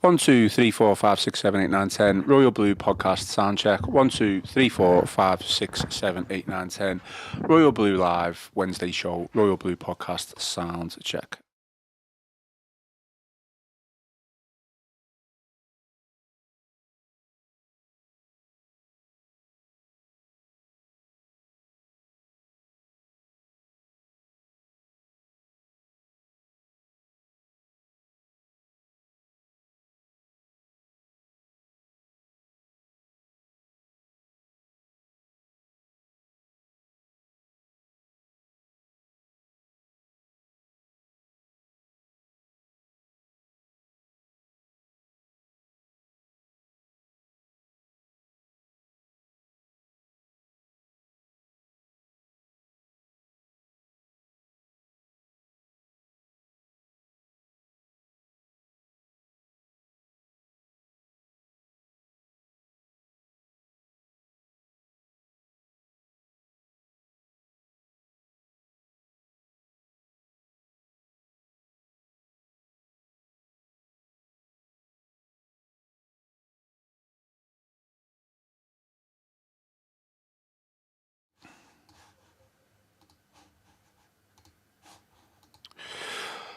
1, 2, 3, 4, 5, 6, 7, 8, 9, 10. Royal Blue podcast sound check. 1, 2, 3, 4, 5, 6, 7, 8, 9, 10. Royal Blue live Wednesday show. Royal Blue podcast sound check.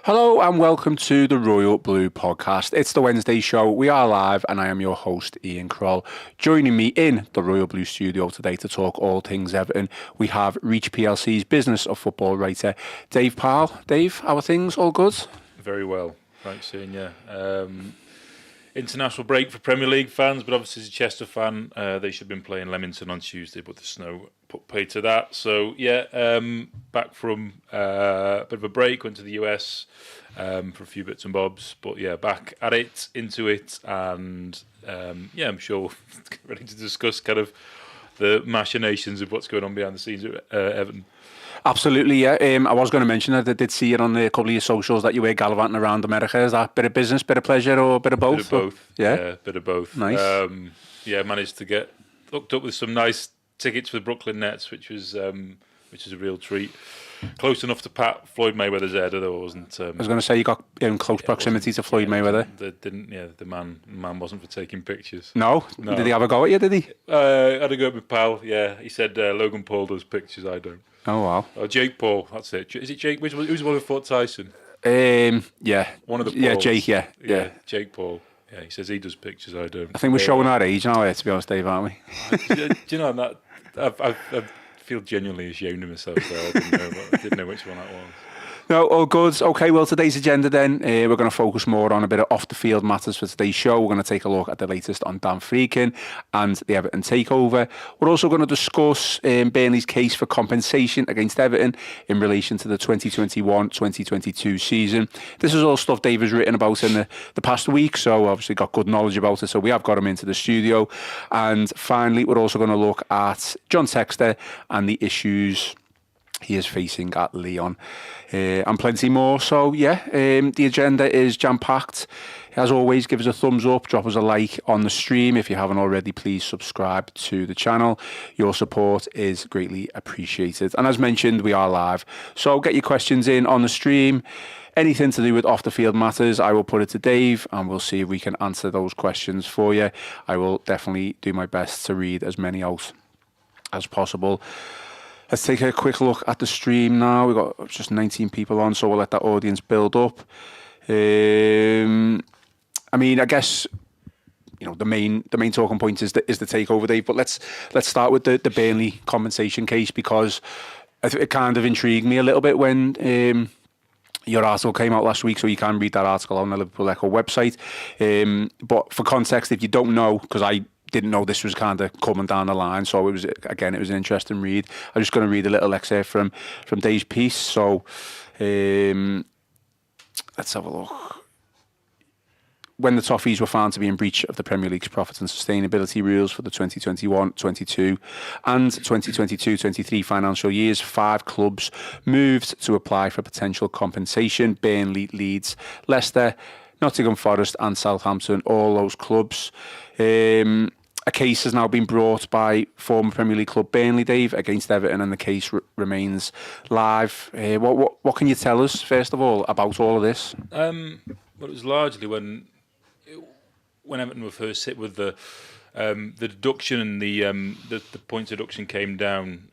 Hello and welcome to the Royal Blue podcast. It's the Wednesday show. We are live and I am your host, Ian Croll. Joining me in the Royal Blue studio today to talk all things Everton, we have Reach PLC's Business of Football writer, Dave Powell. Dave, how are things? All good? Very well. Thanks, Ian. Yeah. International break for Premier League fans, but obviously as a Chester fan, they should have been playing Leamington on Tuesday, but the snow put pay to that. So, yeah, back from a bit of a break, went to the US for a few bits and bobs. But, yeah, back at it, into it, and, yeah, I'm sure ready to discuss kind of the machinations of what's going on behind the scenes at Everton. Absolutely, yeah. I was going to mention that I did see it on a couple of your socials that you were gallivanting around America. Is that a bit of business, bit of pleasure, or a bit of both? Bit of both. Yeah, bit of both. Nice. Yeah, managed to get hooked up with some nice tickets for the Brooklyn Nets, which was a real treat. Close enough to pat Floyd Mayweather's head, although it wasn't. I was going to say you got in close proximity to Floyd Mayweather. The man wasn't for taking pictures. No? Did he have a go at you? Did he? Had a go with Powell. Yeah, he said Logan Paul does pictures, I don't. Oh wow. Oh, Jake Paul. That's it. Is it Jake? Who's the one who fought Tyson? Yeah. One of the Pauls. Yeah, Jake. Yeah. Jake Paul. Yeah, he says he does pictures, I don't. I think we're showing our age now, to be honest, Dave, aren't we? Do you know that? I feel genuinely ashamed of myself there. I didn't know which one that was. No, all good. Okay, well, today's agenda then, we're going to focus more on a bit of off-the-field matters for today's show. We're going to take a look at the latest on Dan Friedkin and the Everton Takeover. We're also going to discuss Burnley's case for compensation against Everton in relation to the 2021-2022 season. This is all stuff Dave has written about in the past week, so obviously got good knowledge about it, so we have got him into the studio. And finally, we're also going to look at John Textor and the issues he is facing at Lyon, and plenty more. So yeah, the agenda is jam-packed. As always, give us a thumbs up, drop us a like on the stream. If you haven't already, please subscribe to the channel. Your support is greatly appreciated. And as mentioned, we are live, so get your questions in on the stream. Anything to do with off-the-field matters, I will put it to Dave, and we'll see if we can answer those questions for you. I will definitely do my best to read as many out as possible. Let's take a quick look at the stream now. We've got just 19 people on, so we'll let that audience build up. I mean, I guess, you know, the main talking point is the takeover, Dave. But let's start with the Burnley compensation case, because it kind of intrigued me a little bit when your article came out last week, so you can read that article on the Liverpool Echo website. But for context, if you don't know, because I didn't know this was kind of coming down the line, so it was an interesting read. I'm just going to read a little excerpt from Dave's piece. So let's have a look. When the Toffees were found to be in breach of the Premier League's profit and sustainability rules for the 2021-22 and 2022-23 financial years, 5 clubs moved to apply for potential compensation: Burnley, Leeds, Leicester, Nottingham Forest and Southampton, all those clubs. A case has now been brought by former Premier League club Burnley, Dave, against Everton, and the case remains live. What can you tell us, first of all, about all of this? Well, it was largely when when Everton were first hit with the deduction and the point deduction came down,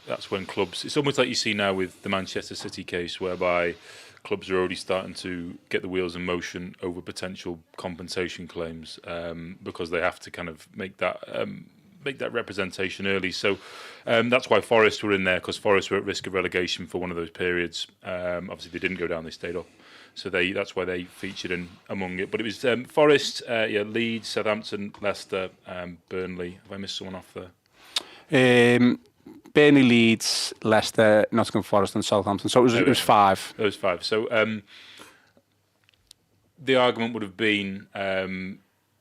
that's when clubs. It's almost like you see now with the Manchester City case, whereby clubs are already starting to get the wheels in motion over potential compensation claims, because they have to kind of make that representation early. So that's why Forest were in there, because Forest were at risk of relegation for one of those periods. Obviously, they didn't go down; they stayed up. So that's why they featured in among it. But it was Forest, Leeds, Southampton, Leicester, Burnley. Have I missed someone off there? Burnley, Leeds, Leicester, Nottingham Forest, and Southampton. So it was 5. Those 5. So the argument would have been,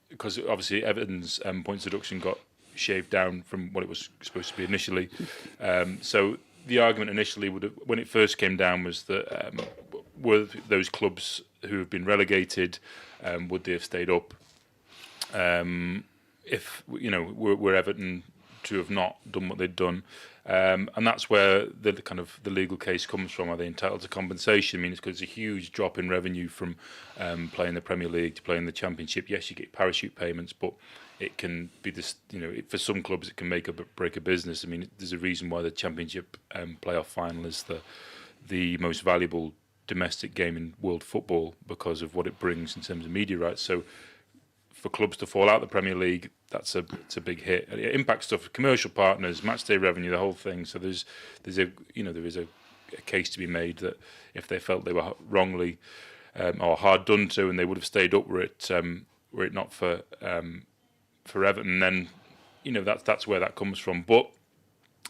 because obviously Everton's points deduction got shaved down from what it was supposed to be initially. So the argument initially would have, when it first came down, was that were those clubs who have been relegated, would they have stayed up? If were Everton to have not done what they'd done, and that's where the kind of the legal case comes from. Are they entitled to compensation? I mean, it's because it's a huge drop in revenue from playing the Premier League to playing the Championship. Yes, you get parachute payments, but it can be this. For some clubs, it can make or break a business. I mean, there's a reason why the Championship playoff final is the most valuable domestic game in world football, because of what it brings in terms of media rights. So for clubs to fall out the Premier League, it's a big hit. It impacts stuff, commercial partners, match day revenue, the whole thing. So there is a case to be made that if they felt they were wrongly or hard done to, and they would have stayed up were it not for Everton, then that's where that comes from. But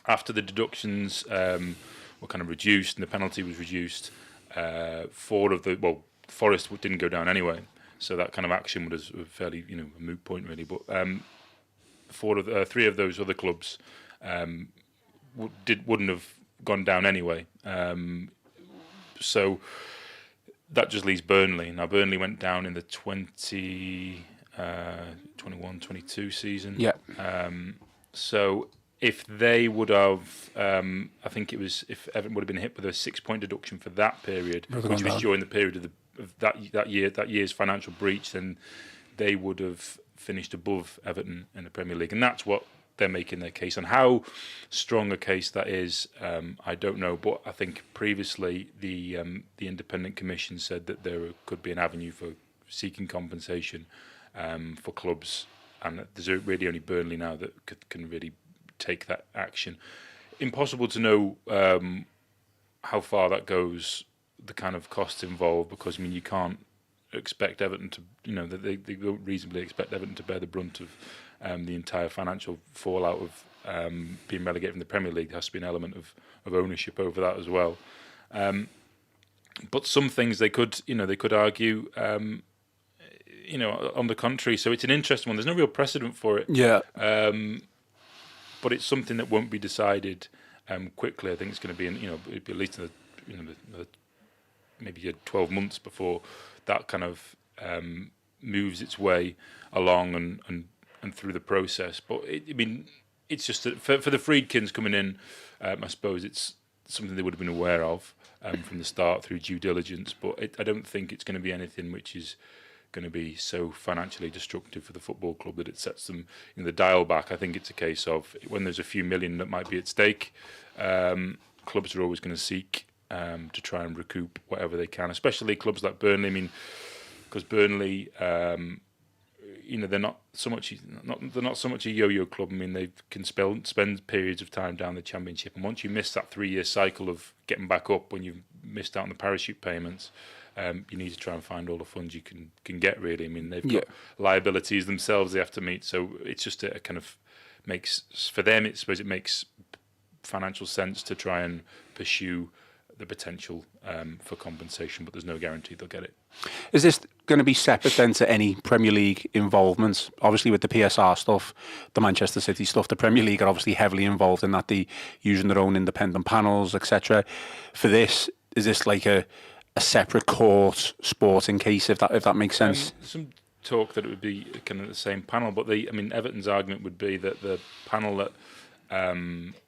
after the deductions were kind of reduced and the penalty was reduced, Forest didn't go down anyway. So that kind of action was fairly, a moot point really. But 3 of those other clubs wouldn't have gone down anyway. So that just leaves Burnley. Now Burnley went down in the 21-22 season. Yeah. So if they would have, I think it was, if Everton would have been hit with a 6-point deduction for that period, which was during the period of that year's financial breach, then they would have finished above Everton in the Premier League, and that's what they're making their case on. How strong a case that is, I don't know, but I think previously the independent commission said that there could be an avenue for seeking compensation for clubs, and there's really only Burnley now that can really take that action. Impossible to know how far that goes, the kind of costs involved, because I mean you can't expect Everton to, they don't reasonably expect Everton to bear the brunt of the entire financial fallout of being relegated from the Premier League. There has to be an element of ownership over that as well. But some things they could argue, on the contrary. So it's an interesting one. There's no real precedent for it. Yeah. But it's something that won't be decided quickly. I think it's going to be it'd be at least maybe 12 months before that kind of moves its way along and through the process. But it's just that for the Friedkins coming in, I suppose it's something they would have been aware of from the start through due diligence. But I don't think it's going to be anything which is going to be so financially destructive for the football club that it sets them in the dial back. I think it's a case of when there's a few million that might be at stake, clubs are always going to seek to try and recoup whatever they can, especially clubs like Burnley. I mean, because Burnley, they're not so much a yo-yo club. I mean, they can spend periods of time down the Championship, and once you miss that 3-year cycle of getting back up, when you've missed out on the parachute payments, you need to try and find all the funds you can get. Really, I mean, they've got liabilities themselves they have to meet. So it's just a kind of makes for them. I suppose it makes financial sense to try and pursue the potential for compensation, but there's no guarantee they'll get it. Is this going to be separate then to any Premier League involvements? Obviously with the PSR stuff, the Manchester City stuff, the Premier League are obviously heavily involved in that, they using their own independent panels, etc. For this, is this like a separate court sporting case, if that makes sense? Some talk that it would be kind of the same panel, but Everton's argument would be that the panel that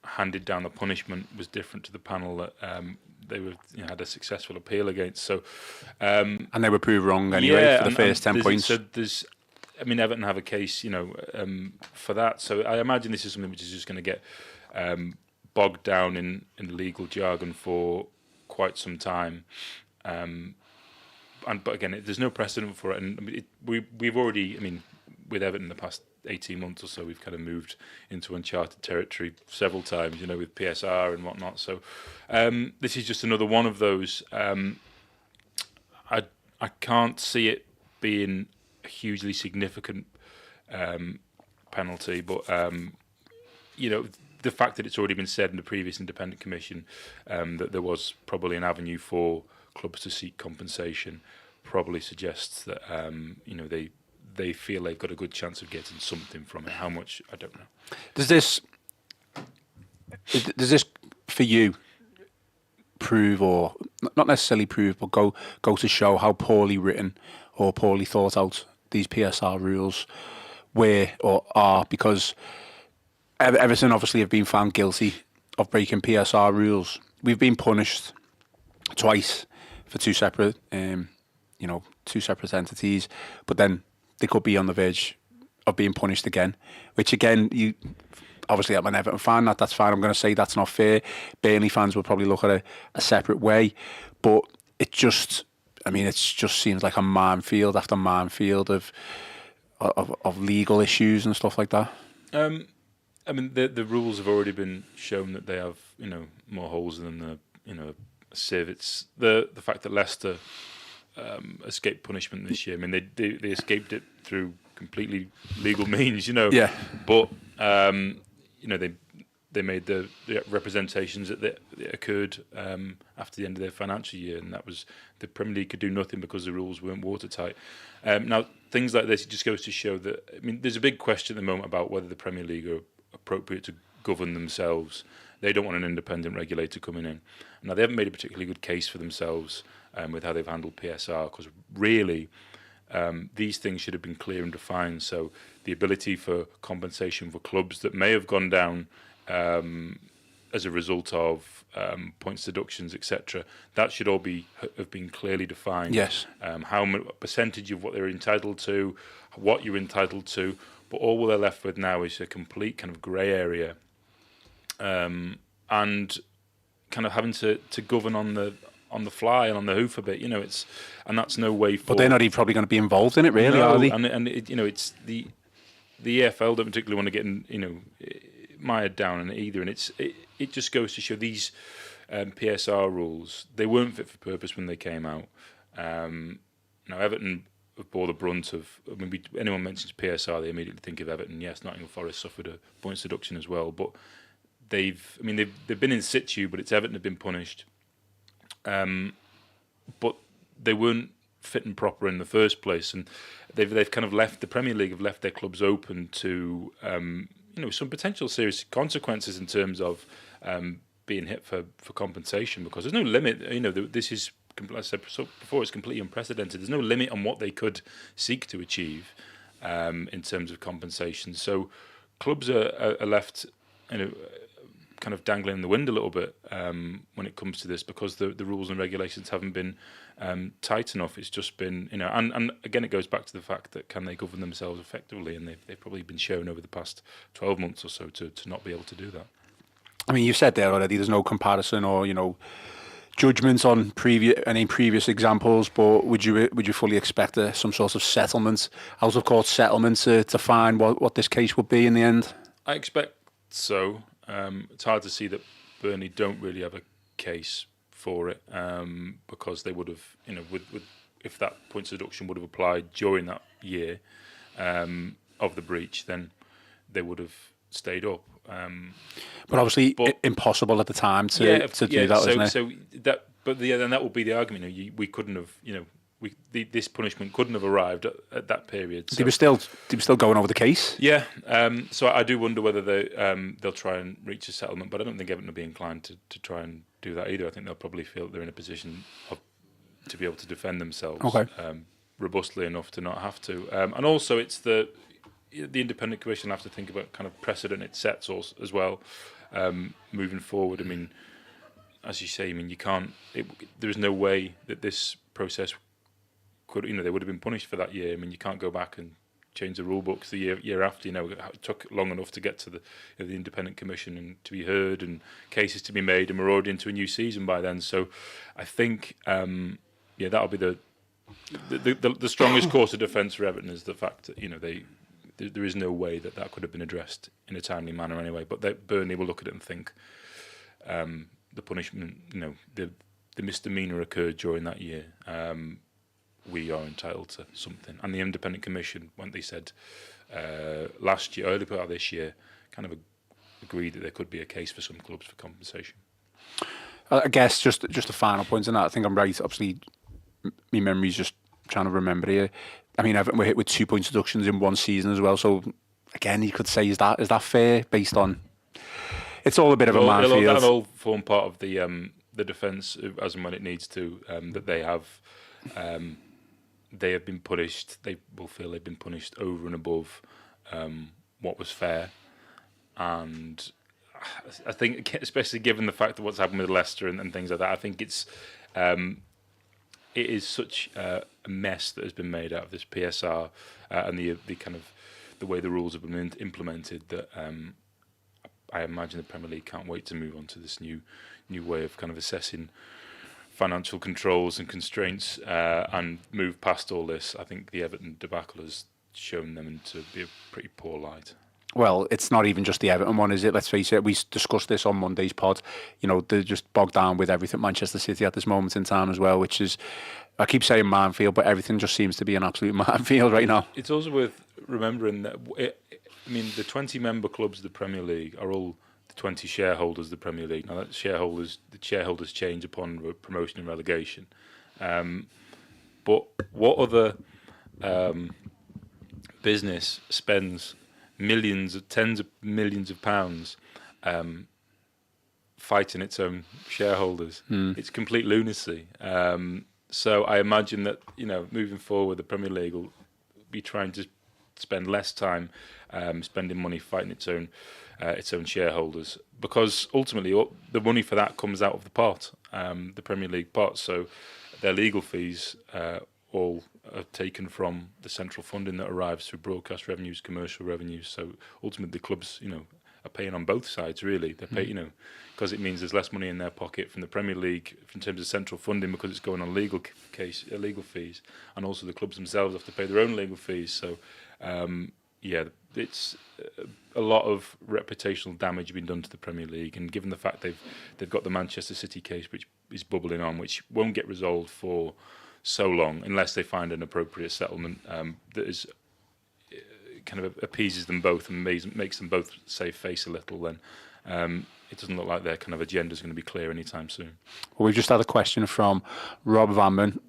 handed down the punishment was different to the panel that they were had a successful appeal against. So, and they were proved wrong anyway for the first 10 points. So there's I mean, Everton have a case, for that. So I imagine this is something which is just going to get bogged down in legal jargon for quite some time. But again, there's no precedent for it, and we've already, I mean, with Everton in the past 18 months or so, we've kind of moved into uncharted territory several times, with PSR and whatnot. So this is just another one of those. I can't see it being a hugely significant penalty, but the fact that it's already been said in the previous independent commission that there was probably an avenue for clubs to seek compensation probably suggests that they feel they've got a good chance of getting something from it. How much, I don't know. Does this for you prove, or not necessarily prove, but go to show how poorly written or poorly thought out these PSR rules were or are? Because Everton obviously have been found guilty of breaking PSR rules. We've been punished twice for two separate entities, but then they could be on the verge of being punished again, which again, obviously I'm an Everton fan, that's fine. I'm going to say that's not fair. Burnley fans will probably look at a separate way, but it just seems like a minefield after minefield of legal issues and stuff like that. I mean, the rules have already been shown that they have, more holes than a sieve. It's the fact that Leicester escaped punishment this year. I mean, they escaped it through completely legal means, Yeah. But they made the representations that occurred after the end of their financial year, and that was the Premier League could do nothing because the rules weren't watertight. Now, things like this, it just goes to show that, I mean, there's a big question at the moment about whether the Premier League are appropriate to govern themselves. They don't want an independent regulator coming in. Now, they haven't made a particularly good case for themselves with how they've handled PSR, because really these things should have been clear and defined. So the ability for compensation for clubs that may have gone down as a result of points deductions, etc., that should all have been clearly defined. Yes. How much percentage of what they're entitled to, what you're entitled to, but all they're left with now is a complete kind of grey area, and kind of having to govern on the fly and on the hoof a bit. And that's no way for. But they're not even probably going to be involved in it, really, are they? And it's the EFL don't particularly want to get mired down in it either, and it just goes to show these PSR rules, they weren't fit for purpose when they came out. Now Everton bore the brunt of. I mean, anyone mentions PSR, they immediately think of Everton. Yes, Nottingham Forest suffered a points deduction as well, but they've been in situ, but it's Everton have been punished. But they weren't fit and proper in the first place, and they've kind of left the Premier League have left their clubs open to some potential serious consequences in terms of being hit for compensation, because there's no limit. This is, as I said before, it's completely unprecedented. There's no limit on what they could seek to achieve in terms of compensation. So clubs are left, kind of dangling in the wind a little bit when it comes to this, because the rules and regulations haven't been tight enough. It's just been, and again, it goes back to the fact that can they govern themselves effectively, and they've probably been shown over the past 12 months or so to not be able to do that. I mean, you've said there already, there's no comparison or, judgments on previous examples, but would you fully expect some sort of settlement, out of court settlement to find what this case would be in the end? I expect so. It's hard to see that Burnley don't really have a case for it, because they would have, if that points deduction would have applied during that year of the breach, then they would have stayed up. But obviously, impossible at the time to do that, isn't it? So that, but then that would be the argument. We couldn't have, this punishment couldn't have arrived at that period. So. They were still going over the case. Yeah. So I do wonder whether they'll try and reach a settlement, but I don't think Everton will be inclined to try and do that either. I think they'll probably feel they're in a position to be able to defend themselves robustly enough to not have to. And also, it's the independent commission have to think about kind of precedent it sets as well moving forward. I mean, as you say, you can't. There is no way that this process could. They would have been punished for that year. I mean, you can't go back and change the rule books the year after. It took long enough to get to the independent commission and to be heard and cases to be made, and we're already into a new season by then. So I think that'll be the strongest course of defence for Everton, is the fact that there is no way that could have been addressed in a timely manner anyway. But Burnley will look at it and think the punishment, the misdemeanour occurred during that year. We are entitled to something. And the independent commission, when they said last year, early part of this year, kind of agreed that there could be a case for some clubs for compensation. I guess just a final point on that. I think I'm right. Obviously, my memory's just trying to remember here. I mean, Everton were hit with 2 point deductions in one season as well. So again, you could say, is that fair based on? It's all a bit of a minefield. That'll all form part of the defence as and when it needs to. That they have. They have been punished. They will feel they've been punished over and above what was fair, and I think, especially given the fact of what's happened with Leicester and things like that, I think it is such a mess that has been made out of this PSR and the kind of the way the rules have been implemented that I imagine the Premier League can't wait to move on to this new way of kind of assessing financial controls and constraints and move past all this. I think the Everton debacle has shown them to be a pretty poor light. Well, it's not even just the Everton one, is it? Let's face it. We discussed this on Monday's pod. They're just bogged down with everything Manchester City at this moment in time as well, which is, I keep saying minefield, but everything just seems to be an absolute minefield right now. It's also worth remembering that, the 20 member clubs of the Premier League are all the 20 shareholders of the Premier League. Now, the shareholders change upon promotion and relegation. But what other business spends tens of millions of pounds fighting its own shareholders? It's complete lunacy. So I imagine that moving forward, the Premier League will be trying to spend less time spending money fighting its own shareholders, because ultimately the money for that comes out of the pot, the Premier League pot. So their legal fees all are taken from the central funding that arrives through broadcast revenues, commercial revenues. So ultimately, the clubs, are paying on both sides. Really, they pay, because it means there's less money in their pocket from the Premier League in terms of central funding, because it's going on legal fees, and also the clubs themselves have to pay their own legal fees. So, it's a lot of reputational damage being done to the Premier League, and given the fact they've got the Manchester City case, which is bubbling on, which won't get resolved for so long unless they find an appropriate settlement that is kind of appeases them both and makes them both save face a little, then it doesn't look like their kind of agenda is going to be clear anytime soon. Well, we've just had a question from Rob Vanman,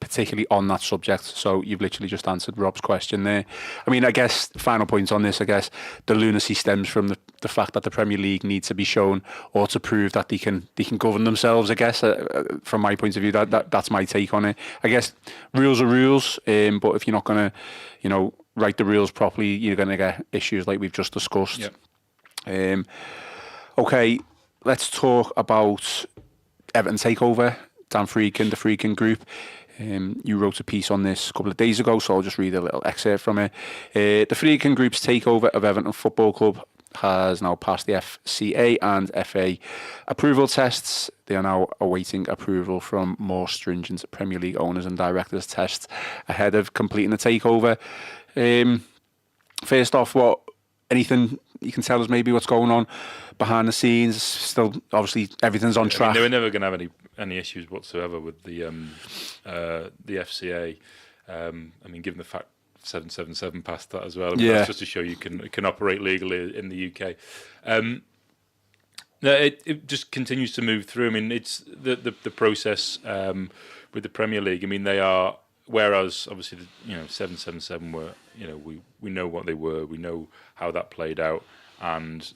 particularly on that subject. So you've literally just answered Rob's question there. I mean, I guess final point on this, the lunacy stems from the fact that the Premier League needs to be shown or to prove that they can govern themselves. I guess from my point of view, that's my take on it. I guess rules are rules, but if you're not going to, write the rules properly, you're going to get issues like we've just discussed. Yep. Okay, let's talk about Everton Takeover. Dan Friedkin, the Friedkin Group. You wrote a piece on this a couple of days ago, so I'll just read a little excerpt from it. The Friedkin Group's takeover of Everton Football Club has now passed the FCA and FA approval tests. They are now awaiting approval from more stringent Premier League owners and directors tests ahead of completing the takeover. First off, anything you can tell us maybe what's going on behind the scenes? Still, obviously, everything's on track. They were never going to have any issues whatsoever with the FCA. Given the fact 777 passed that as well. That's just to show you can operate legally in the UK. It just continues to move through. It's the process with the Premier League. They are, whereas obviously 777 were, we know what they were, we know how that played out, and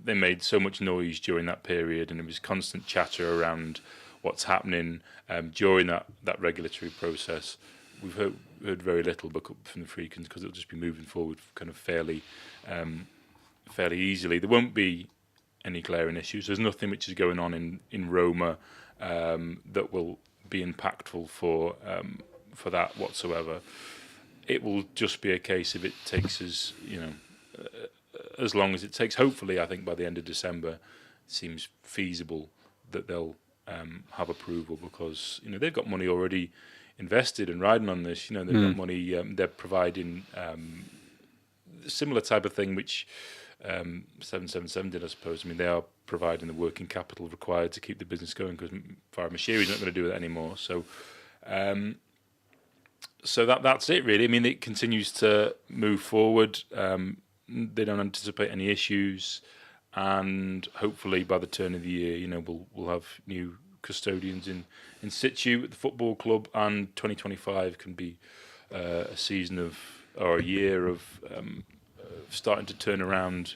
they made so much noise during that period, and it was constant chatter around what's happening during that regulatory process. We've heard very little from the Friedkins because it'll just be moving forward kind of fairly easily. There won't be any glaring issues. There's nothing which is going on in Roma that will be impactful for that whatsoever. it will just be a case of it takes us, as long as it takes. Hopefully, I think by the end of December, it seems feasible that they'll have approval, because they've got money already invested and riding on this. They've got money. They're providing similar type of thing which 777 did, I suppose. I mean, they are providing the working capital required to keep the business going, because Farmashiri is not going to do it anymore. So, that's it really. I mean, it continues to move forward. They don't anticipate any issues, and hopefully by the turn of the year, we'll have new custodians in situ at the football club, and 2025 can be a season or a year of starting to turn around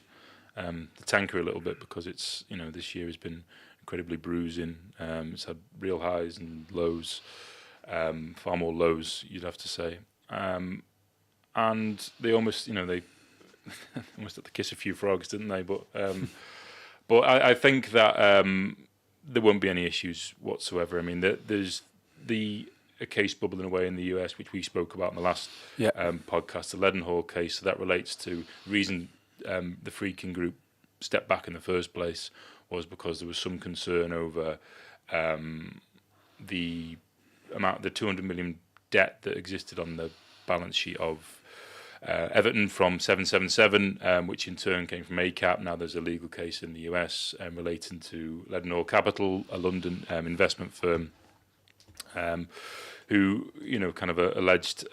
the tanker a little bit, because it's this year has been incredibly bruising. It's had real highs and lows, far more lows, you'd have to say, and they almost they almost had to kiss a few frogs, didn't they? But I think that there won't be any issues whatsoever. I mean, there's a case bubbling away in the US, which we spoke about in the last podcast, the LHall Case. So that relates to the reason the Friedkin Group stepped back in the first place was because there was some concern over the 200 million debt that existed on the balance sheet of Everton from 777, which in turn came from ACAP. Now there's a legal case in the US relating to LHall Capital, a London investment firm, who kind of alleged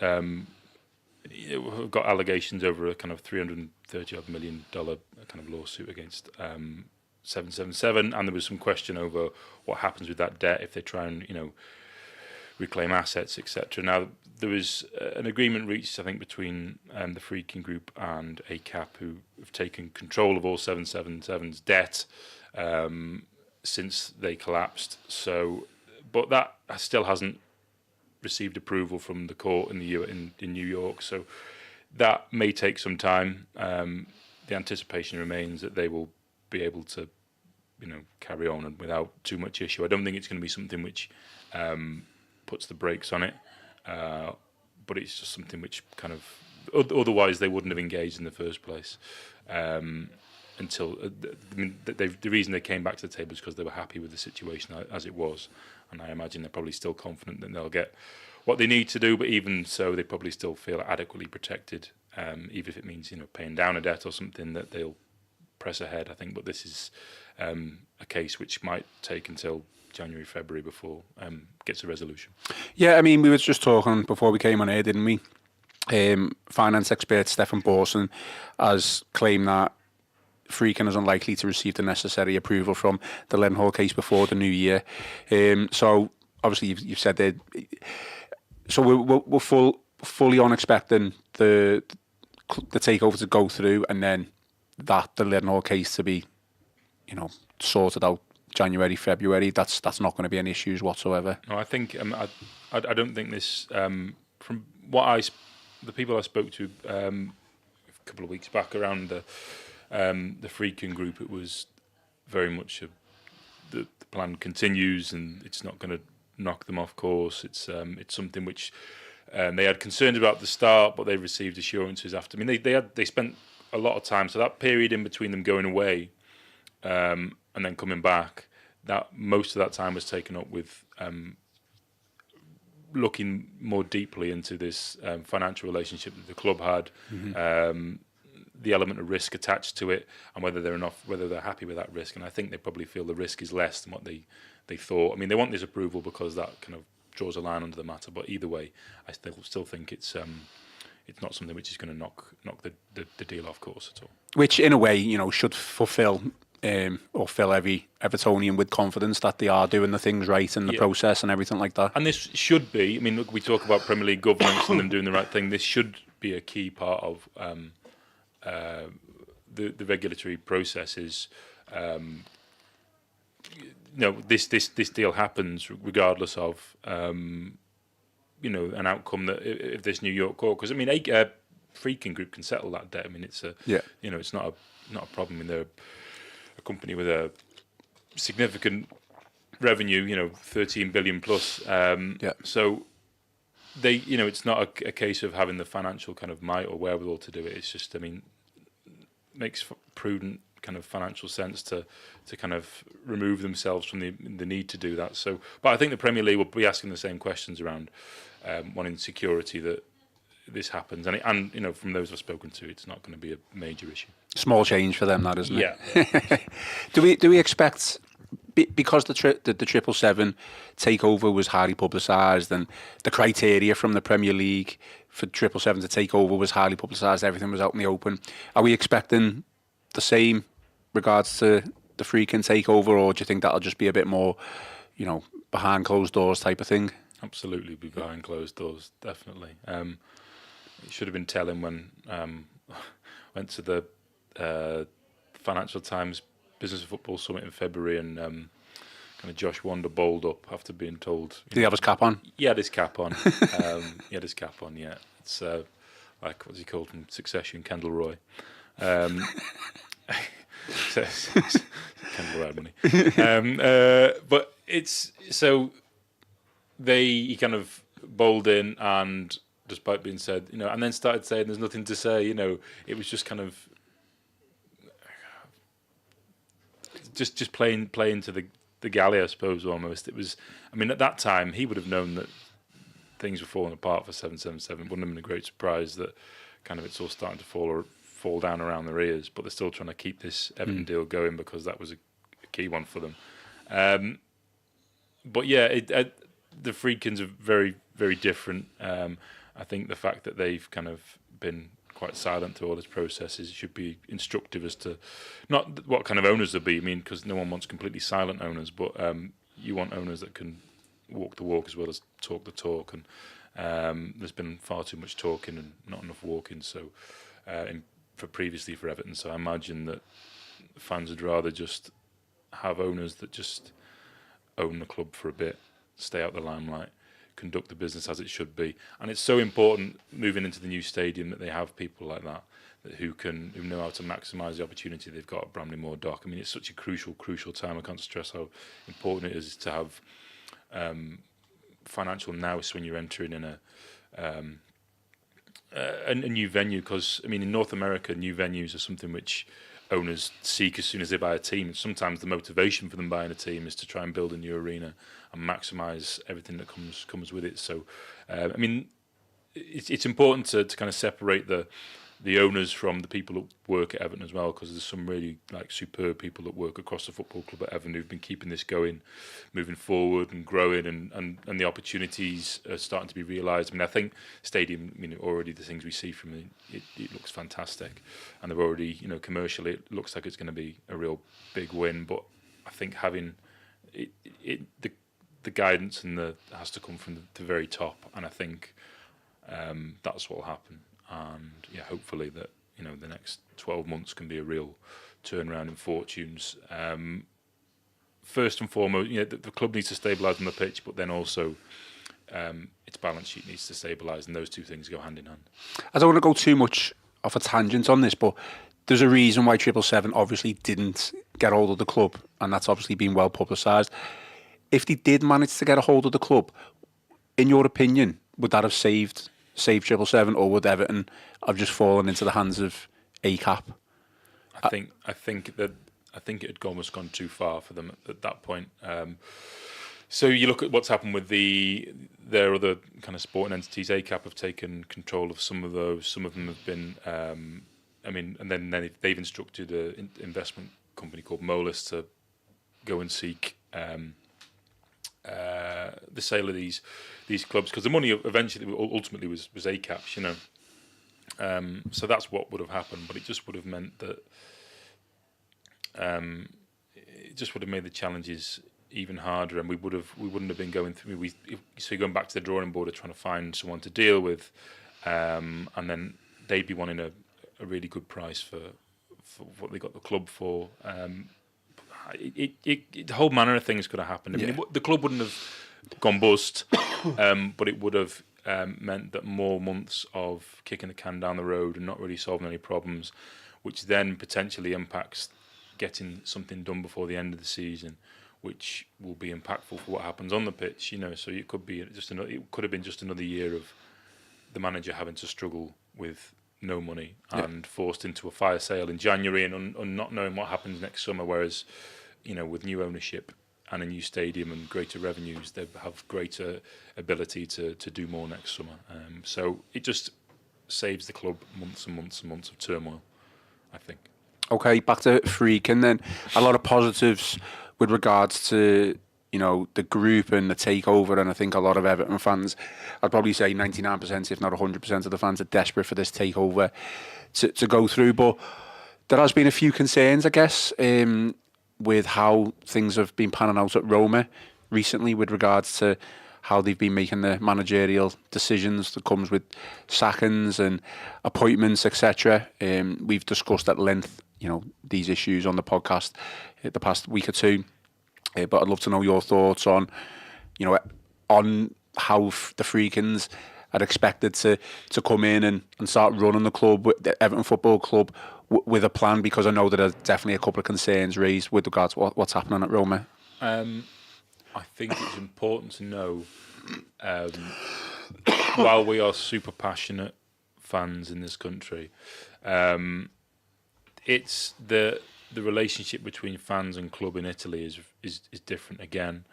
got allegations over a kind of $330 million kind of lawsuit against 777, and there was some question over what happens with that debt if they try and reclaim assets, etc. Now there was an agreement reached, I think, between the Friedkin Group and ACAP, who have taken control of all 777's debt since they collapsed. So, but that still hasn't received approval from the court in New York. So that may take some time. The anticipation remains that they will be able to, carry on and without too much issue. I don't think it's going to be something which puts the brakes on it, but it's just something which kind of otherwise they wouldn't have engaged in the first place. Until the reason they came back to the table is because they were happy with the situation as it was, and I imagine they're probably still confident that they'll get what they need to do. But even so, they probably still feel adequately protected, even if it means paying down a debt or something, that they'll press ahead, I think. But this is a case which might take until January, February before gets a resolution. Yeah, I mean, we were just talking before we came on air, didn't we? Finance expert Stefan Borson has claimed that Friedkin is unlikely to receive the necessary approval from the LHall Case before the new year. So obviously you've said that. So we're fully on expecting the takeover to go through, and then the LHall Case to be, sorted out January, February. That's not going to be any issues whatsoever. No, I think I don't think this. From what the people I spoke to a couple of weeks back around the Friedkin Group, it was very much the plan continues, and it's not going to knock them off course. It's something which they had concerns about at the start, but they received assurances after. I mean, they spent a lot of time. So that period in between them going away and then coming back, that most of that time was taken up with looking more deeply into this financial relationship that the club had. Mm-hmm. The element of risk attached to it, and whether they're happy with that risk. And I think they probably feel the risk is less than what they thought. I mean, they want this approval because that kind of draws a line under the matter. But either way, I still think it's not something which is going to knock the deal off course at all. Which, in a way, should fulfil or fill every Evertonian with confidence that they are doing the things right in the process and everything like that. And this should be. I mean, look, we talk about Premier League governance and them doing the right thing. This should be a key part of the regulatory processes. This deal happens regardless of an outcome that if this New York court, because I mean, Friedkin Group can settle that debt. I mean, it's it's not a problem. I mean, they're a company with a significant revenue, 13 billion plus. So it's not a case of having the financial kind of might or wherewithal to do it. It's just, makes prudent kind of financial sense to kind of remove themselves from the need to do that. So, but I think the Premier League will be asking the same questions around wanting security that this happens, and from those I've spoken to, it's not going to be a major issue. Small change for them, that isn't it? Yeah. do we expect, because the 777 takeover was highly publicised, and the criteria from the Premier League for 777 to take over was highly publicised, everything was out in the open, are we expecting the same regards to the Friedkin takeover, or do you think that'll just be a bit more, behind closed doors type of thing? Absolutely be behind closed doors, definitely. It should have been telling when went to the Financial Times Business of Football Summit in February, and kind of Josh Wander bowled up after being told. Did he have his cap on? He had his cap on. Yeah. It's like, what's he called from Succession, Kendall Roy. Kendall Roy had money. But it's so he kind of bowled in, and despite being said, and then started saying there's nothing to say, it was just kind of just playing to the galley, I suppose, almost. It was, at that time, he would have known that things were falling apart for 777. It wouldn't have been a great surprise that kind of it's all starting to fall down around their ears, but they're still trying to keep this Everton deal going because that was a key one for them. But yeah, the Friedkins are very, very different. I think the fact that they've kind of been quite silent through all this processes should be instructive as to not what kind of owners there'll be. Because no one wants completely silent owners, but you want owners that can walk the walk as well as talk the talk. And there's been far too much talking and not enough walking. So, previously for Everton, so I imagine that fans would rather just have owners that just own the club for a bit, stay out the limelight, conduct the business as it should be. And it's so important moving into the new stadium that they have people like that who know how to maximise the opportunity they've got at Bramley Moor Dock. It's such a crucial time. I can't stress how important it is to have financial nous when you're entering in a new venue, because in North America, new venues are something which owners seek as soon as they buy a team. And sometimes the motivation for them buying a team is to try and build a new arena and maximise everything that comes with it. So, it's important to kind of separate the owners from the people that work at Everton as well, because there's some really superb people that work across the football club at Everton who've been keeping this going, moving forward and growing, and the opportunities are starting to be realised. I think stadium, already the things we see from it looks fantastic, and they're already, commercially it looks like it's going to be a real big win. But I think having the guidance has to come from the very top, and I think that's what will happen. And yeah, hopefully that the next 12 months can be a real turnaround in fortunes. First and foremost, the club needs to stabilise on the pitch, but then also its balance sheet needs to stabilise, and those two things go hand in hand. I don't want to go too much off a tangent on this, but there's a reason why 777 obviously didn't get hold of the club, and that's obviously been well publicised. If they did manage to get a hold of the club, in your opinion, would that have saved 777, or would Everton have just fallen into the hands of ACAP? I think it had almost gone too far for them at that point. So you look at what's happened with their other kind of sporting entities. ACAP have taken control of some of those. Some of them have been, and then they've instructed an investment company called Moelis to go and seek the sale of these clubs, because the money eventually ultimately was ACAP's, so that's what would have happened. But it just would have meant that it just would have made the challenges even harder, and we wouldn't have been going through. So you're going back to the drawing board of trying to find someone to deal with, and then they'd be wanting a really good price for what they got the club for. The whole manner of things could have happened. The club wouldn't have gone bust, but it would have meant that more months of kicking the can down the road and not really solving any problems, which then potentially impacts getting something done before the end of the season, which will be impactful for what happens on the pitch. So it could have been just another year of the manager having to struggle with no money and forced into a fire sale in January and not knowing what happens next summer. Whereas, with new ownership and a new stadium and greater revenues, they have greater ability to do more next summer. So it just saves the club months and months and months of turmoil, I think. Okay, back to Friedkin then. A lot of positives with regards to, the group and the takeover, and I think a lot of Everton fans, I'd probably say 99%, if not 100% of the fans are desperate for this takeover to go through. But there has been a few concerns, I guess, with how things have been panning out at Roma recently with regards to how they've been making the managerial decisions that comes with sackings and appointments, etc. We've discussed at length, these issues on the podcast the past week or two. But I'd love to know your thoughts on, on how the Friedkins are expected to come in and start running the club, the Everton Football Club, with a plan, because I know there are definitely a couple of concerns raised with regards to what's happening at Roma. I think it's important to know, while we are super passionate fans in this country, it's the relationship between fans and club in Italy is different again.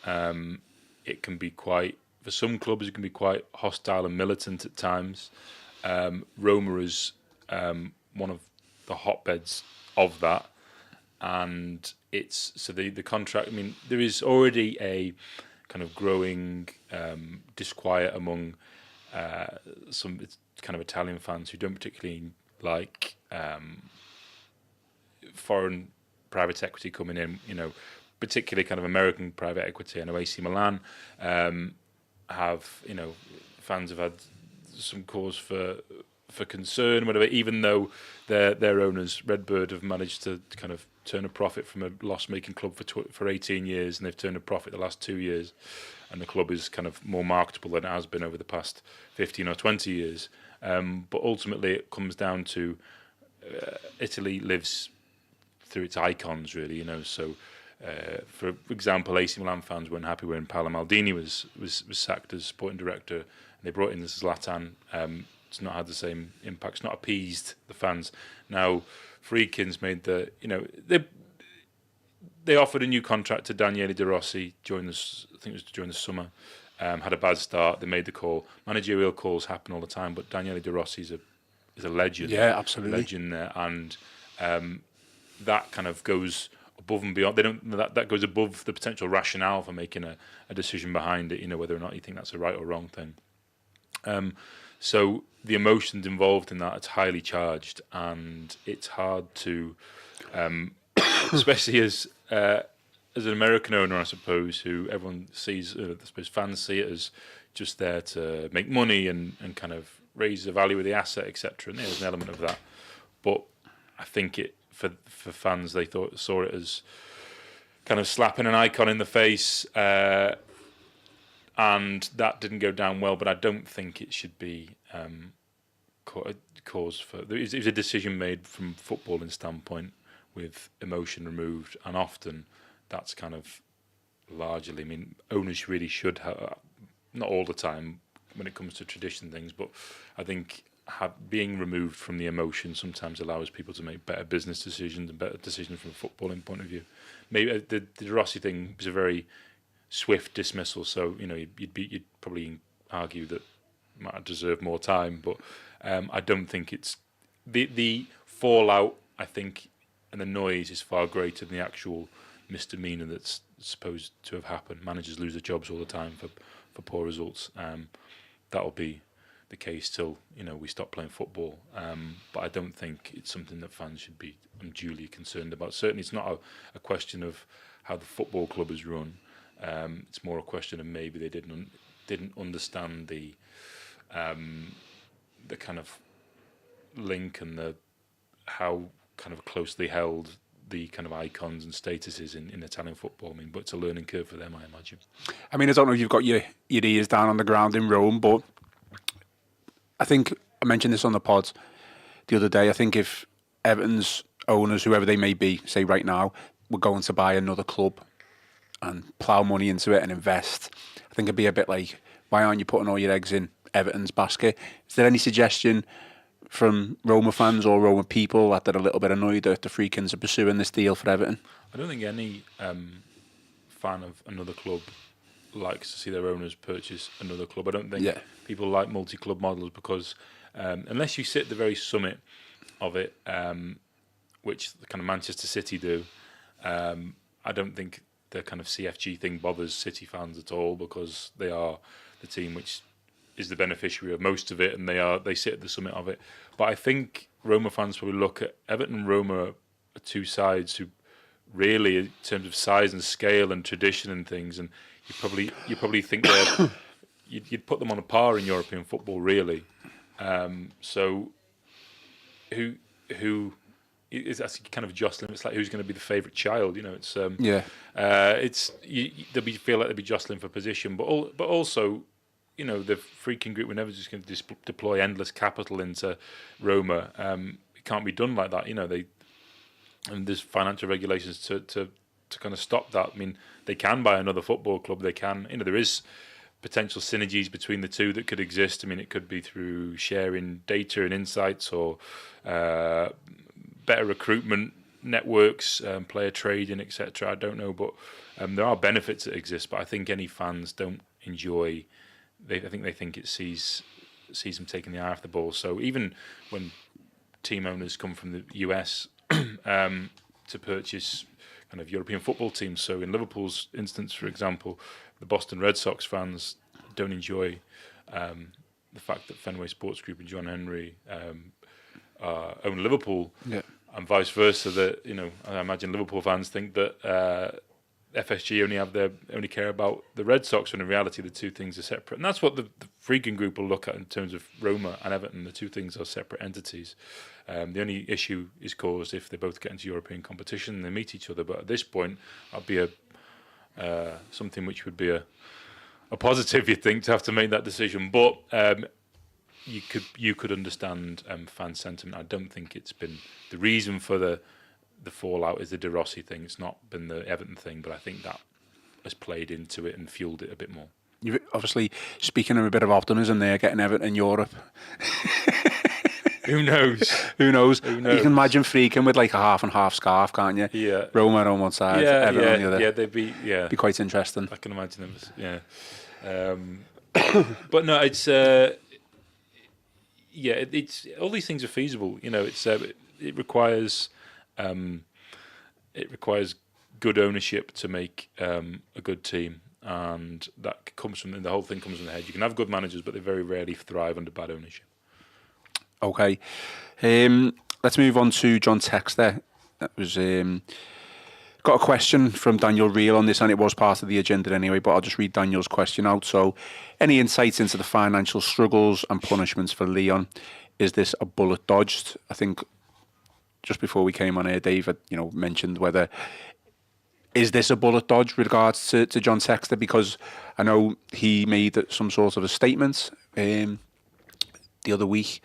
It can be for some clubs, it can be quite hostile and militant at times. Roma is one of the hotbeds of that. And the contract, there is already a kind of growing disquiet among some kind of Italian fans who don't particularly like foreign private equity coming in, particularly kind of American private equity. I know AC Milan have, fans have had some cause for concern, whatever, even though their owners, Redbird, have managed to kind of turn a profit from a loss-making club for 18 years, and they've turned a profit the last 2 years, and the club is kind of more marketable than it has been over the past 15 or 20 years. But ultimately, it comes down to Italy lives through its icons, really. So, for example, AC Milan fans weren't happy when Paolo Maldini was sacked as sporting director, and they brought in Zlatan. It's not had the same impact. It's not appeased the fans. Now, Friedkin's made they offered a new contract to Daniele De Rossi during the summer. Had a bad start. They made the call. Managerial calls happen all the time, but Daniele De Rossi is a legend. Yeah, absolutely. Legend there, and that kind of goes above and beyond. That goes above the potential rationale for making a decision behind it. Whether or not you think that's a right or wrong thing. So the emotions involved in that, it's highly charged, and it's hard to, especially as an American owner, I suppose, who everyone sees, I suppose fans see it as just there to make money and kind of raise the value of the asset, etc. And there's an element of that, but I think for fans, they saw it as kind of slapping an icon in the face. And that didn't go down well, but I don't think it should be cause for. It was a decision made from a footballing standpoint with emotion removed, and often that's kind of largely. Owners really should have, not all the time when it comes to tradition things, but I think being removed from the emotion sometimes allows people to make better business decisions and better decisions from a footballing point of view. Maybe the De Rossi thing was a very swift dismissal, so you'd probably argue that might have deserved more time, but I don't think it's the fallout. I think, and the noise is far greater than the actual misdemeanor that's supposed to have happened. Managers lose their jobs all the time for poor results. That'll be the case till we stop playing football. But I don't think it's something that fans should be unduly concerned about. Certainly, it's not a question of how the football club is run. It's more a question of maybe they didn't understand the kind of link and how kind of closely held the kind of icons and statuses in Italian football. But it's a learning curve for them, I imagine. I don't know if you've got your ears down on the ground in Rome, but I think I mentioned this on the pod the other day. I think if Everton's owners, whoever they may be, say right now, were going to buy another club, and plough money into it and invest. I think it'd be a bit like, why aren't you putting all your eggs in Everton's basket? Is there any suggestion from Roma fans or Roma people that they're a little bit annoyed that the Friedkins are pursuing this deal for Everton? I don't think any fan of another club likes to see their owners purchase another club. I don't think people like multi-club models because unless you sit at the very summit of it, which the kind of Manchester City do, I don't think the kind of CFG thing bothers City fans at all because they are the team which is the beneficiary of most of it, and they sit at the summit of it. But I think Roma fans probably look at Everton and Roma are two sides who really, in terms of size and scale and tradition and things, and you probably think you'd put them on a par in European football, really. So who is actually kind of jostling? It's like who's going to be the favourite child? You know, it's they'll feel like they'll be jostling for position, but also, you know, the Friedkin Group were never just going to deploy endless capital into Roma. It can't be done like that. You know, and there's financial regulations to kind of stop that. I mean, they can buy another football club. They can, you know, there is potential synergies between the two that could exist. I mean, it could be through sharing data and insights or better recruitment networks, player trading, etc. I don't know, but there are benefits that exist. But I think any fans don't enjoy. I think they think it sees them taking the eye off the ball. So even when team owners come from the US to purchase kind of European football teams, so in Liverpool's instance, for example, the Boston Red Sox fans don't enjoy the fact that Fenway Sports Group and John Henry own Liverpool, and vice versa. That, you know, I imagine Liverpool fans think that FSG only care about the Red Sox, when in reality the two things are separate. And that's what the Friedkin Group will look at in terms of Roma and Everton. The two things are separate entities. The only issue is caused if they both get into European competition and they meet each other. But at this point, that'd be something which would be a positive, you'd think, to have to make that decision. But you could understand fan sentiment. I don't think it's been the reason for the fallout is the De Rossi thing. It's not been the Everton thing, but I think that has played into it and fueled it a bit more. You're obviously speaking of a bit of optimism there, getting Everton in Europe. Who knows? Who knows? You can imagine Friedkin with like a half and half scarf, can't you? Yeah. Roma on one side, Everton on the other. Yeah, they'd be quite interesting. I can imagine them. But no, it's it's all these things are feasible. You know, it requires good ownership to make a good team, and that comes from the whole thing comes from the head. You can have good managers, but they very rarely thrive under bad ownership. Okay, let's move on to John Textor. That was got a question from Daniel Reel on this, and it was part of the agenda anyway, but I'll just read Daniel's question out. So, any insights into the financial struggles and punishments for Lyon? Is this a bullet dodged? I think just before we came on air, David, mentioned whether is this a bullet dodge with regards to John Textor, because I know he made some sort of a statement the other week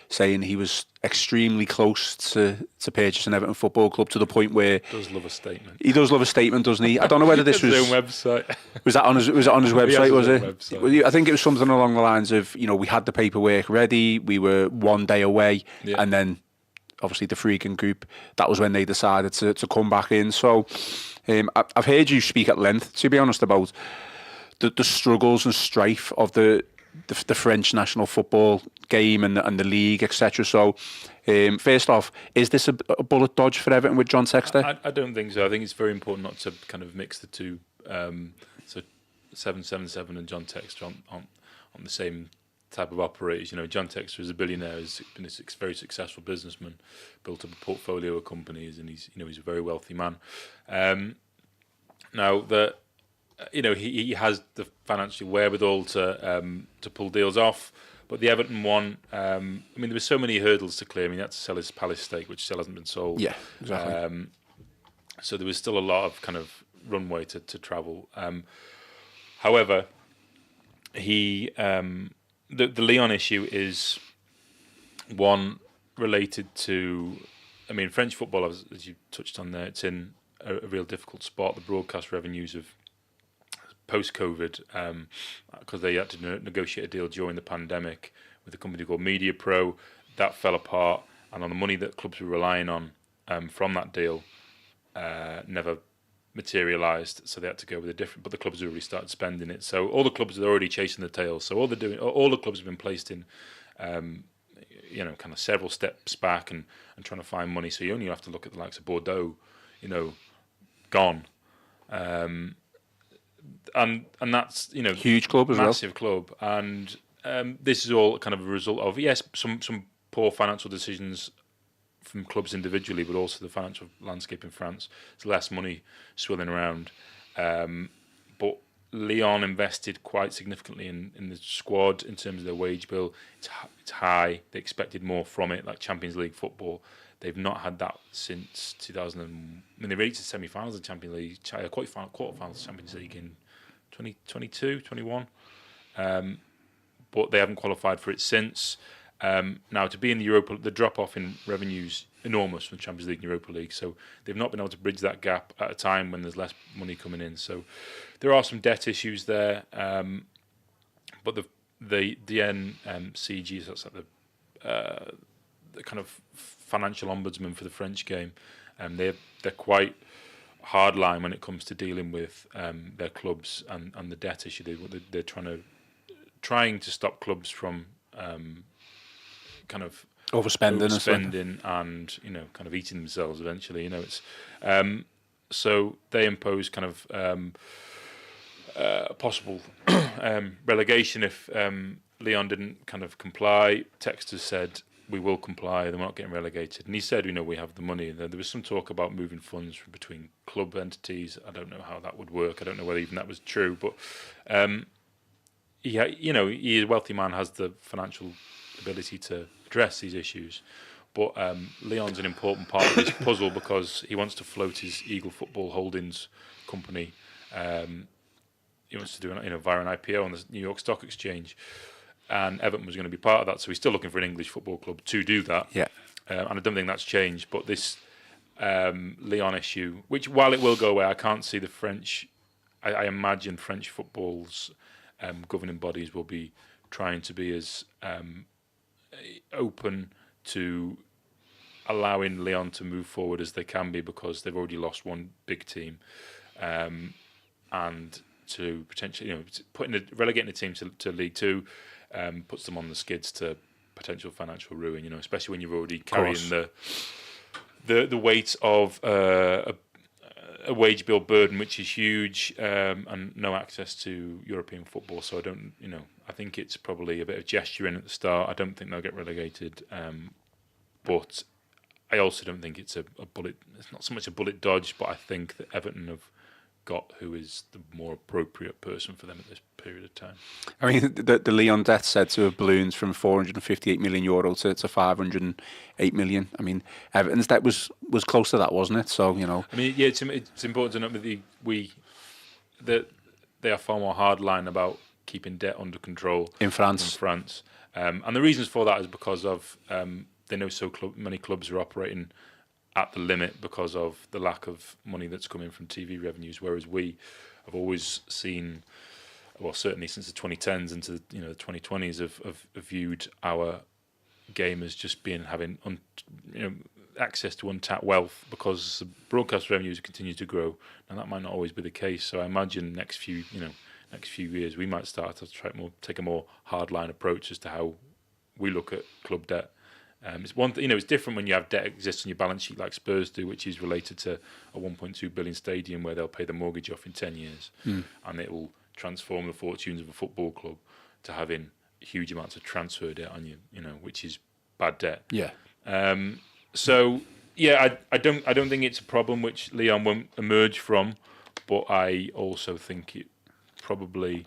saying he was extremely close to purchasing Everton Football Club, to the point where he does love a statement. He does love a statement, doesn't he? I don't know whether this was his own website. Was it on his website? Was it? Website. I think it was something along the lines of, we had the paperwork ready, we were one day away, and then obviously the Friedkin Group, that was when they decided to come back in. So I've heard you speak at length, to be honest, about the struggles and strife of the French national football game and the league, etc. So, first off, is this a bullet dodge for Everton with John Textor? I don't think so. I think it's very important not to kind of mix the two. So 777 and John Textor on the same type of operators. John Textor is a billionaire. He's been a very successful businessman, built up a portfolio of companies, and he's a very wealthy man. Now that he has the financial wherewithal to pull deals off, but the Everton one, there were so many hurdles to clear. He had to sell his Palace stake, which still hasn't been sold. Yeah, exactly. So there was still a lot of kind of runway to travel. However, the Lyon issue is one related to, French football, as you touched on there, it's in a real difficult spot. The broadcast revenues of post-COVID, because they had to negotiate a deal during the pandemic with a company called Media Pro, that fell apart, and on the money that clubs were relying on from that deal never materialised, so they had to go with a different. But the clubs had already started spending it, so all the clubs are already chasing the tail. So all the clubs have been placed in, kind of several steps back and trying to find money. So you only have to look at the likes of Bordeaux, gone. And that's huge club as massive club, and this is all kind of a result of some poor financial decisions from clubs individually, but also the financial landscape in France. There's less money swirling around, but Lyon invested quite significantly in the squad in terms of their wage bill. It's high. They expected more from it, like Champions League football. They've not had that since 2000. They reached the semi-finals of the Champions League, quarterfinals of Champions League in 2022, 21. But they haven't qualified for it since. Now, to be in the Europa, the drop-off in revenue's enormous from the Champions League and Europa League, so they've not been able to bridge that gap at a time when there's less money coming in. So there are some debt issues there, but the DNCG, so that's like the kind of financial ombudsman for the French game, they're quite hardline when it comes to dealing with their clubs and the debt issue. They're trying to stop clubs from kind of overspending and kind of eating themselves eventually. It's so they impose kind of a possible relegation if Lyon didn't kind of comply. Textor said, we will comply, they're not getting relegated. And he said, we have the money. There was some talk about moving funds from between club entities. I don't know how that would work. I don't know whether even that was true. But, he is a wealthy man, has the financial ability to address these issues. But Lyon's an important part of this puzzle because he wants to float his Eagle Football Holdings company. He wants to do it via an IPO on the New York Stock Exchange. And Everton was going to be part of that, so he's still looking for an English football club to do that. Yeah, and I don't think that's changed. But this Lyon issue, which while it will go away, I can't see the French. I imagine French football's governing bodies will be trying to be as open to allowing Lyon to move forward as they can be, because they've already lost one big team, and to potentially, relegating the team to League Two. Puts them on the skids to potential financial ruin, especially when you're already carrying the weight of a wage bill burden, which is huge, and no access to European football. So I think it's probably a bit of gesturing at the start. I don't think they'll get relegated, but I also don't think it's a bullet. It's not so much a bullet dodge, but I think that Everton have got who is the more appropriate person for them at this period of time. I mean, the Lyon debt said to have ballooned from €458 million to 508 million. I mean, Everton's debt was close to that, wasn't it? So I mean, yeah, it's important to note that they are far more hardline about keeping debt under control in France. And the reasons for that is because of they know many clubs are operating at the limit because of the lack of money that's coming from TV revenues, whereas we have always seen, well, certainly since the 2010s into the 2020s, have viewed our game as just having access to untapped wealth, because the broadcast revenues continue to grow, and that might not always be the case. So I imagine next few years we might start to take a more hardline approach as to how we look at club debt. It's one it's different when you have debt exists on your balance sheet like Spurs do, which is related to a 1.2 billion stadium where they'll pay the mortgage off in 10 years, and it will transform the fortunes of a football club to having huge amounts of transfer debt on you, which is bad debt. Yeah. So yeah, I don't think it's a problem which Lyon won't emerge from, but I also think it probably.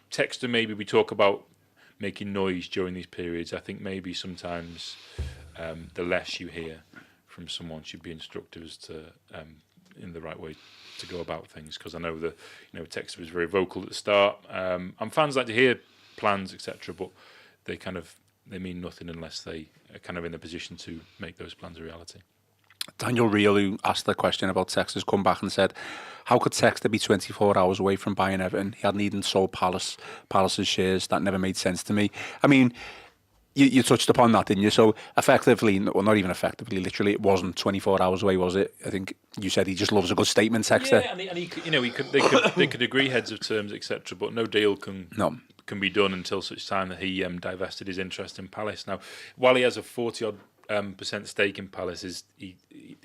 Textor, maybe we talk about making noise during these periods. I think maybe sometimes the less you hear from someone should be instructive as to in the right way to go about things. Because I know that Textor was very vocal at the start, and fans like to hear plans, etc. But they mean nothing unless they are kind of in a position to make those plans a reality. Daniel Reel, who asked the question about Textor's come back and said, how could Textor be 24 hours away from buying Everton? He hadn't even sold Palace's shares. That never made sense to me. I mean, you touched upon that, didn't you? So effectively, well, not even effectively, literally, it wasn't 24 hours away, was it? I think you said he just loves a good statement, Textor. Yeah, and he could, they could agree heads of terms, etc. But no deal can be done until such time that he divested his interest in Palace. Now, while he has a 40% stake in Palace, they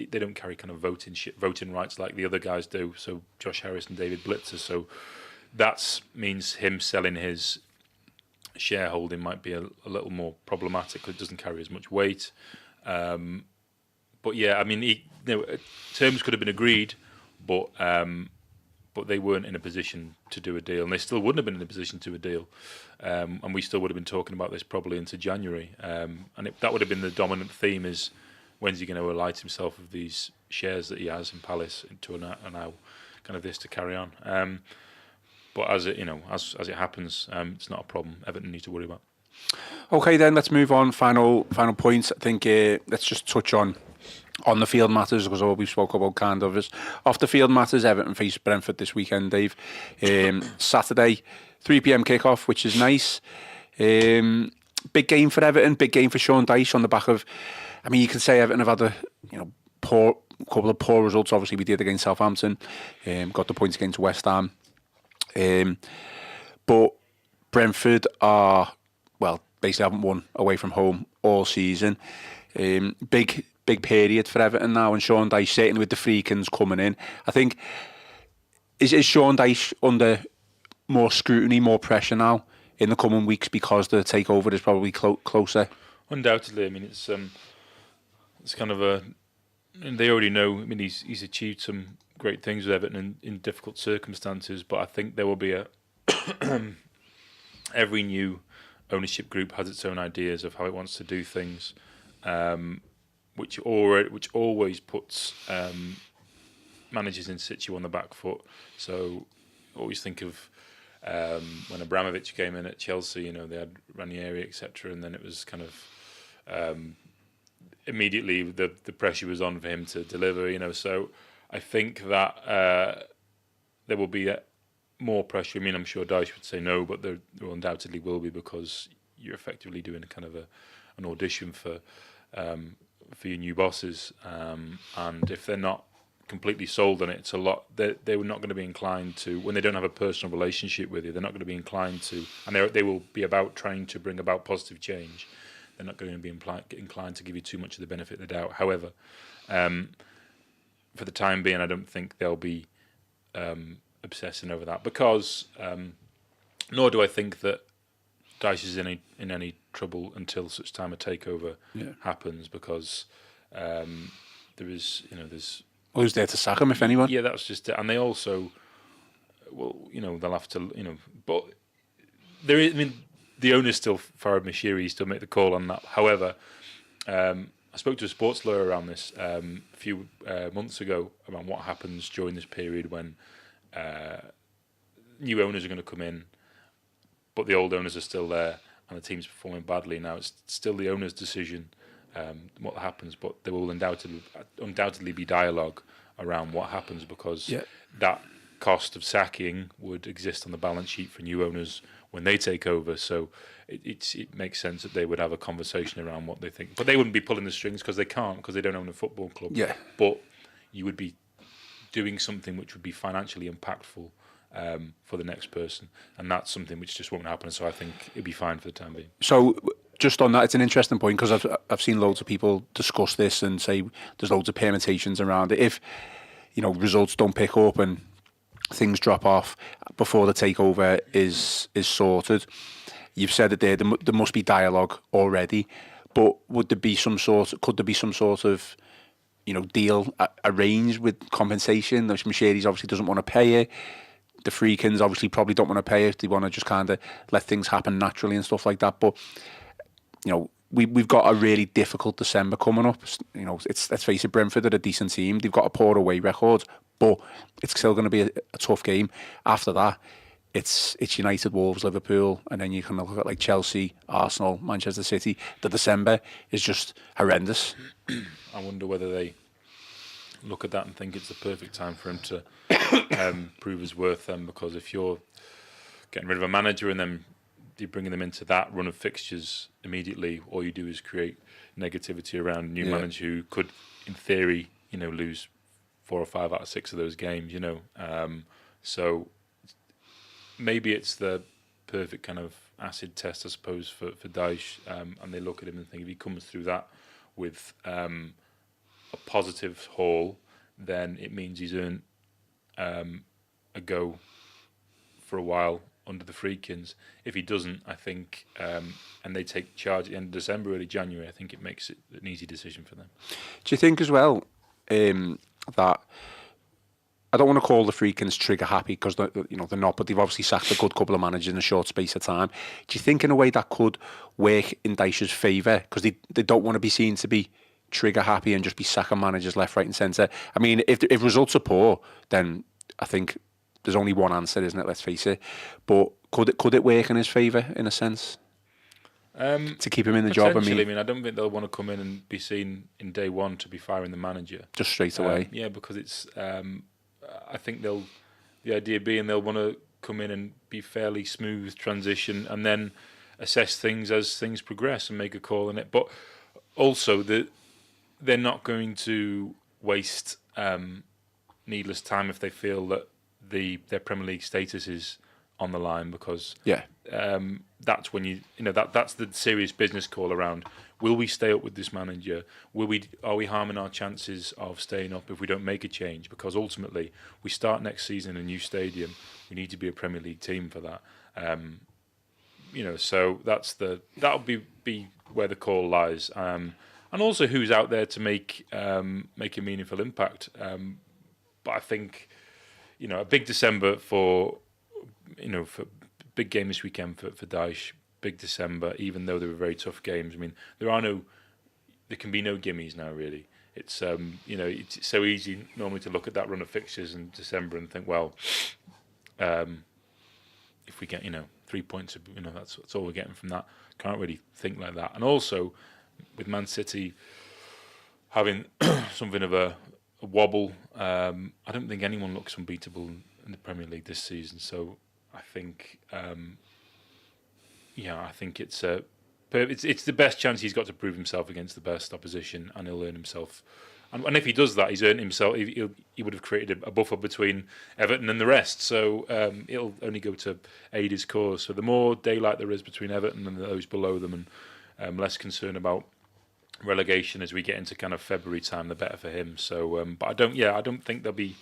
don't carry kind of voting rights like the other guys do. So Josh Harris and David Blitzer. So that means him selling his shareholding might be a little more problematic. It doesn't carry as much weight. But yeah, I mean, terms could have been agreed, but they weren't in a position to do a deal, and they still wouldn't have been in a position to do a deal. And we still would have been talking about this probably into January. And that would have been the dominant theme: is when's he going to alight himself of these shares that he has in Palace to allow kind of this to carry on. But as it happens, it's not a problem Everton need to worry about. Okay, then let's move on. Final points. I think let's just touch on the field matters, because all we've spoke about kind of is off the field matters. Everton face Brentford this weekend, Dave. Saturday, 3 p.m. kickoff, which is nice. Big game for Everton. Big game for Sean Dyche on the back of. I mean, you can say Everton have had a couple of poor results. Obviously, we did against Southampton. Got the points against West Ham. But Brentford are, well, basically haven't won away from home all season. Big period for Everton now, and Sean Dyche, certainly with the Friedkins coming in. I think, is Sean Dyche under more scrutiny, more pressure now in the coming weeks because the takeover is probably closer? Undoubtedly. I mean, it's kind of they already know. I mean, he's achieved some great things with Everton in difficult circumstances, but I think there will be every new ownership group has its own ideas of how it wants to do things, which always puts managers in situ on the back foot. So always think of when Abramovich came in at Chelsea, they had Ranieri, etc., and then it was kind of immediately the pressure was on for him to deliver, so I think that there will be more pressure. I mean, I'm sure Dyche would say no, but there undoubtedly will be, because you're effectively doing a kind of an audition for your new bosses, and if they're not completely sold on it, it's a lot. They were not going to be inclined to, when they don't have a personal relationship with you, they're not going to be inclined to, and they will be about trying to bring about positive change. They're not going to be inclined to give you too much of the benefit of the doubt. However, for the time being, I don't think they'll be obsessing over that, because nor do I think that Dyche is in any trouble until such time a takeover happens, because there is, there's. Well, who's there to sack him, if anyone? Yeah, that's just it. And they also, they'll have to, but there is. I mean, the owner's still Farhad Moshiri, still make the call on that. However, I spoke to a sports lawyer around this a few months ago about what happens during this period when new owners are going to come in, but the old owners are still there and the team's performing badly. Now it's still the owner's decision what happens, but there will undoubtedly be dialogue around what happens, because that cost of sacking would exist on the balance sheet for new owners when they take over. So it makes sense that they would have a conversation around what they think. But they wouldn't be pulling the strings, because they can't, because they don't own a football club. Yeah. But you would be doing something which would be financially impactful for the next person. And that's something which just won't happen. So I think it'd be fine for the time being. So just on that, it's an interesting point, because I've seen loads of people discuss this and say there's loads of permutations around it. If, results don't pick up and things drop off before the takeover is sorted, you've said it there must be dialogue already, but could there be some sort of deal arranged with compensation? Moshiri's obviously doesn't want to pay it. The Friedkins obviously probably don't want to pay it. They want to just kind of let things happen naturally and stuff like that. But we've got a really difficult December coming up. Let's face it, Brentford are a decent team. They've got a poor away record, but it's still going to be a tough game. After that, it's United, Wolves, Liverpool, and then you can look at like Chelsea, Arsenal, Manchester City. The December is just horrendous. I wonder whether they look at that and think it's the perfect time for him to prove his worth then, because if you're getting rid of a manager and then you're bringing them into that run of fixtures immediately, all you do is create negativity around a new manager who could, in theory, lose 4 or 5 out of 6 of those games, so maybe it's the perfect kind of acid test, I suppose, for Dyche, and they look at him and think if he comes through that with a positive haul, then it means he's earned a go for a while under the Friedkins. If he doesn't, I think, and they take charge at the end of December, early January, I think it makes it an easy decision for them. Do you think as well that, I don't want to call the Friedkins trigger happy because they're not, but they've obviously sacked a good couple of managers in a short space of time. Do you think in a way that could work in Dyche's favour, because they don't want to be seen to be trigger happy and just be sacking managers left, right and centre? I mean, if results are poor, then I think there's only one answer, isn't it? Let's face it. But could it work in his favour in a sense? To keep him in the job. I mean, I don't think they'll want to come in and be seen in day one to be firing the manager just straight away. Yeah, because it's. I think the idea being they'll want to come in and be fairly smooth transition and then assess things as things progress and make a call on it. But also they're not going to waste needless time if they feel that their Premier League status is on the line, because that's when that's the serious business call around. Will we stay up with this manager? Are we harming our chances of staying up if we don't make a change? Because ultimately, we start next season in a new stadium. We need to be a Premier League team for that. So that'll be where the call lies, and also who's out there to make a meaningful impact. But I think a big December for big game this weekend for Dyche. Big December, even though they were very tough games. I mean, there can be no gimmies now, really. It's it's so easy normally to look at that run of fixtures in December and think, well, if we get 3 points, that's all we're getting from that. Can't really think like that. And also, with Man City having something of a wobble, I don't think anyone looks unbeatable in the Premier League this season. So I think. I think it's the best chance he's got to prove himself against the best opposition, and he'll earn himself. And if he does that, he's earned himself. He would have created a buffer between Everton and the rest. So it'll only go to aid his cause. So the more daylight there is between Everton and those below them, and less concern about relegation as we get into kind of February time, the better for him. So, but I don't think they'll be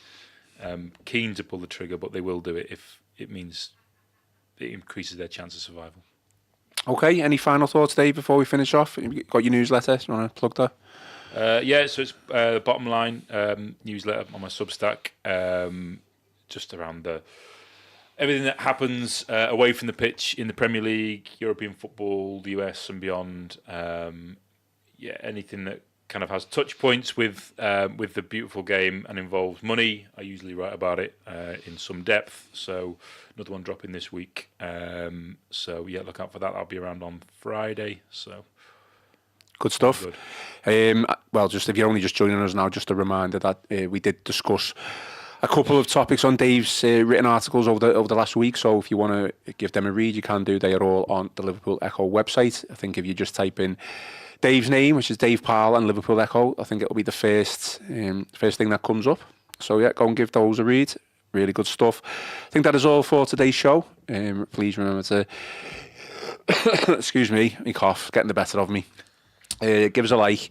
keen to pull the trigger, but they will do it if it means it increases their chance of survival. Okay, any final thoughts, Dave, before we finish off? You got your newsletter? You want to plug that? So it's the Bottom Line newsletter on my Substack, just around everything that happens away from the pitch in the Premier League, European football, the US and beyond. Anything that kind of has touch points with the beautiful game and involves money. I usually write about it in some depth. So another one dropping this week. Look out for that. I'll be around on Friday. So good stuff. Well, just if you're only just joining us now, just a reminder that we did discuss a couple of topics on Dave's written articles over the last week. So if you want to give them a read, you can do. They are all on the Liverpool Echo website. I think if you just type in Dave's name, which is Dave Powell, and Liverpool Echo, I think it'll be the first thing that comes up. So go and give those a read. Really good stuff. I think that is all for today's show. Please remember to excuse me, my cough getting the better of me. Give us a like,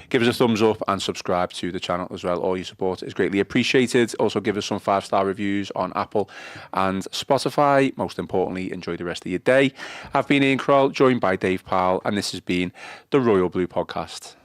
give us a thumbs up, and subscribe to the channel as well. All your support is greatly appreciated. Also, give us some 5-star reviews on Apple and Spotify. Most importantly, enjoy the rest of your day. I've been Ian Croll, joined by Dave Powell, and this has been the Royal Blue Podcast.